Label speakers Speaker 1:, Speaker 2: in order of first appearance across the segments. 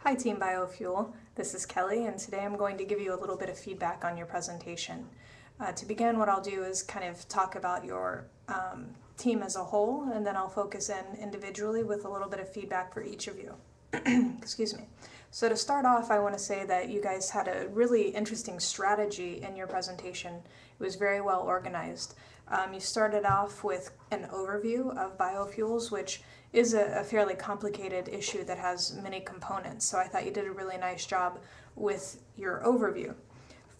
Speaker 1: Hi Team Biofuel, this is Kelly, and today I'm going to give you a little bit of feedback on your presentation. To begin, what I'll do is kind of talk about your team as a whole, and then I'll focus in individually with a little bit of feedback for each of you. Excuse me. So to start off, I want to say that you guys had a really interesting strategy in your presentation. It was very well organized. You started off with an overview of biofuels, which is a fairly complicated issue that has many components, so I thought you did a really nice job with your overview.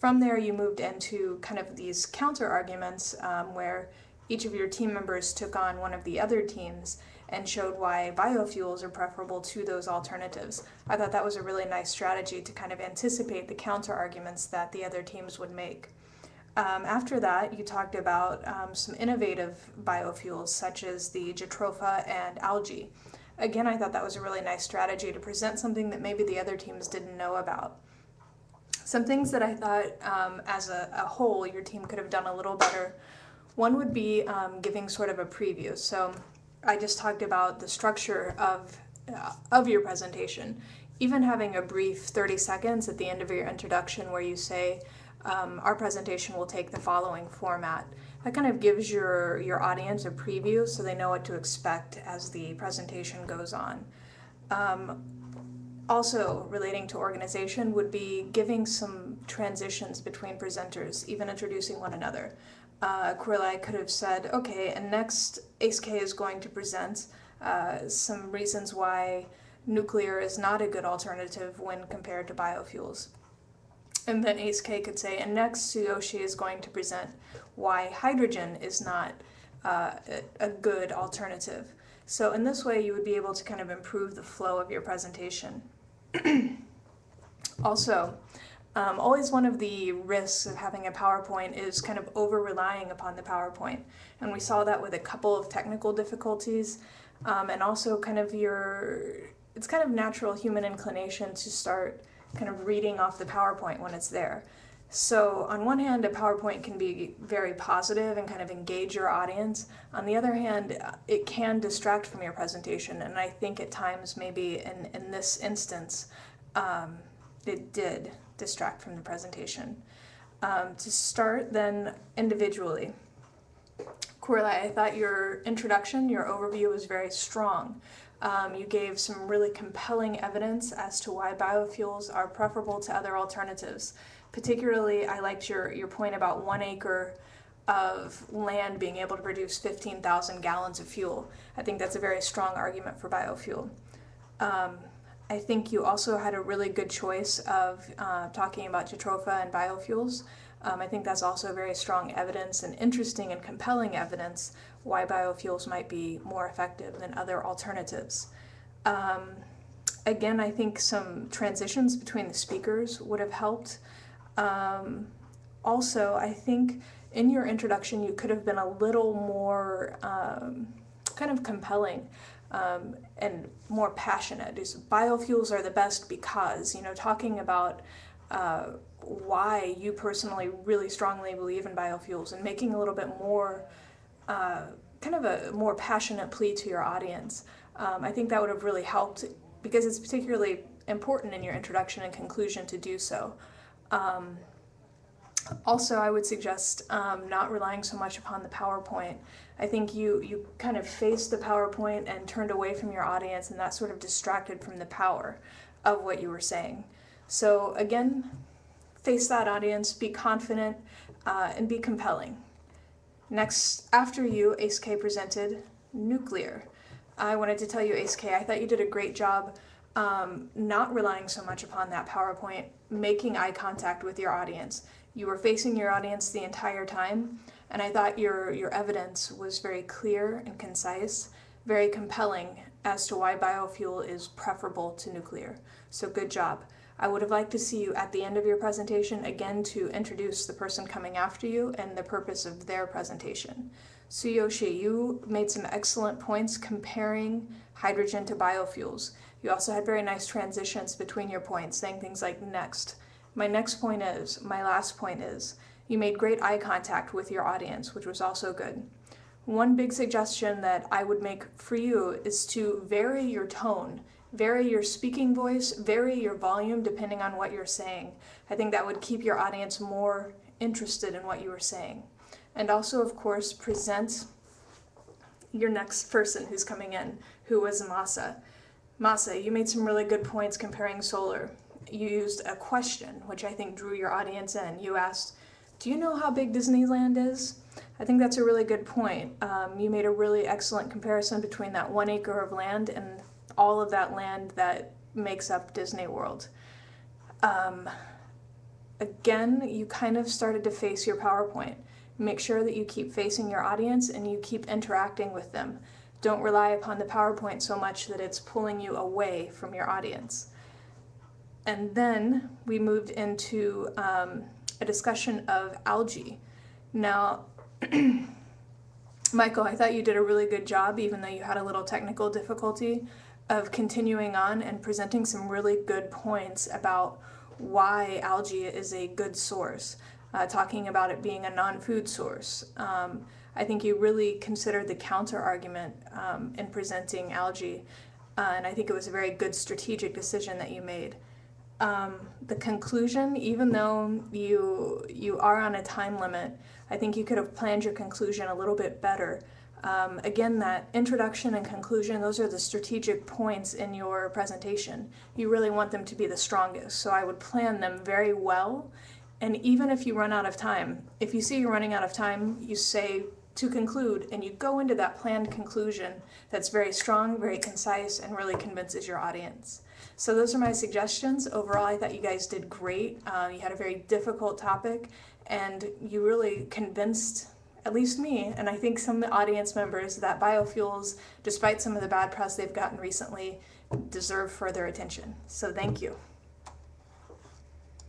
Speaker 1: From there, you moved into kind of these counter arguments where each of your team members took on one of the other teams and showed why biofuels are preferable to those alternatives. I thought that was a really nice strategy to kind of anticipate the counter arguments that the other teams would make. After that, you talked about some innovative biofuels such as the jatropha and algae. Again, I thought that was a really nice strategy to present something that maybe the other teams didn't know about. Some things that I thought as a whole your team could have done a little better. One would be giving sort of a preview. So I just talked about the structure of your presentation. Even having a brief 30 seconds at the end of your introduction where you say, our presentation will take the following format. That kind of gives your audience a preview so they know what to expect as the presentation goes on. Also relating to organization would be giving some transitions between presenters, even introducing one another. Corlai could have said, okay, and next ACE-K is going to present some reasons why nuclear is not a good alternative when compared to biofuels. And then ACE-K could say, and next Tsuyoshi is going to present why hydrogen is not a good alternative. So in this way, you would be able to kind of improve the flow of your presentation. Also, always one of the risks of having a PowerPoint is kind of over-relying upon the PowerPoint. And we saw that with a couple of technical difficulties, and also kind of it's kind of natural human inclination to start kind of reading off the PowerPoint when it's there. So on one hand, a PowerPoint can be very positive and kind of engage your audience. On the other hand, it can distract from your presentation, and I think at times maybe in this instance, it did distract from the presentation. To start then individually. Corlai, I thought your introduction, your overview was very strong. You gave some really compelling evidence as to why biofuels are preferable to other alternatives. Particularly, I liked your point about 1 acre of land being able to produce 15,000 gallons of fuel. I think that's a very strong argument for biofuel. I think you also had a really good choice of talking about jatropha and biofuels. I think that's also very strong evidence and interesting and compelling evidence why biofuels might be more effective than other alternatives. Again, I think some transitions between the speakers would have helped. Also, I think in your introduction you could have been a little more kind of compelling and more passionate. Biofuels are the best because, talking about why you personally really strongly believe in biofuels and making a little bit more, kind of a more passionate plea to your audience. I think that would have really helped because it's particularly important in your introduction and conclusion to do so. Also, I would suggest not relying so much upon the PowerPoint. I think you kind of faced the PowerPoint and turned away from your audience, and that sort of distracted from the power of what you were saying. So again, face that audience, be confident, and be compelling. Next, after you, ACE-K presented nuclear. I wanted to tell you, ACE-K, I thought you did a great job not relying so much upon that PowerPoint, making eye contact with your audience. You were facing your audience the entire time, and I thought your evidence was very clear and concise, very compelling as to why biofuel is preferable to nuclear. So good job. I would have liked to see you at the end of your presentation again to introduce the person coming after you and the purpose of their presentation. Tsuyoshi, you made some excellent points comparing hydrogen to biofuels. You also had very nice transitions between your points, saying things like next. My next point is, my last point is, you made great eye contact with your audience, which was also good. One big suggestion that I would make for you is to vary your tone Vary your speaking voice, vary your volume depending on what you're saying. I think that would keep your audience more interested in what you were saying. And also, of course, present your next person who's coming in, who was Masa. Masa, you made some really good points comparing solar. You used a question, which I think drew your audience in. You asked, do you know how big Disneyland is? I think that's a really good point. You made a really excellent comparison between that 1 acre of land and all of that land that makes up Disney World. Again, you kind of started to face your PowerPoint. Make sure that you keep facing your audience and you keep interacting with them. Don't rely upon the PowerPoint so much that it's pulling you away from your audience. And then we moved into a discussion of algae. Now, Michael, I thought you did a really good job, even though you had a little technical difficulty, of continuing on and presenting some really good points about why algae is a good source, talking about it being a non-food source. I think you really considered the counter-argument in presenting algae, and I think it was a very good strategic decision that you made. The conclusion, even though you are on a time limit, I think you could have planned your conclusion a little bit better. Again, that introduction and conclusion, those are the strategic points in your presentation. You really want them to be the strongest, so I would plan them very well. And even if you run out of time, if you see you're running out of time, you say to conclude, and you go into that planned conclusion that's very strong, very concise, and really convinces your audience. So those are my suggestions. Overall, I thought you guys did great. You had a very difficult topic, and you really convinced at least me, and I think some audience members, that biofuels, despite some of the bad press they've gotten recently, deserve further attention. So thank you.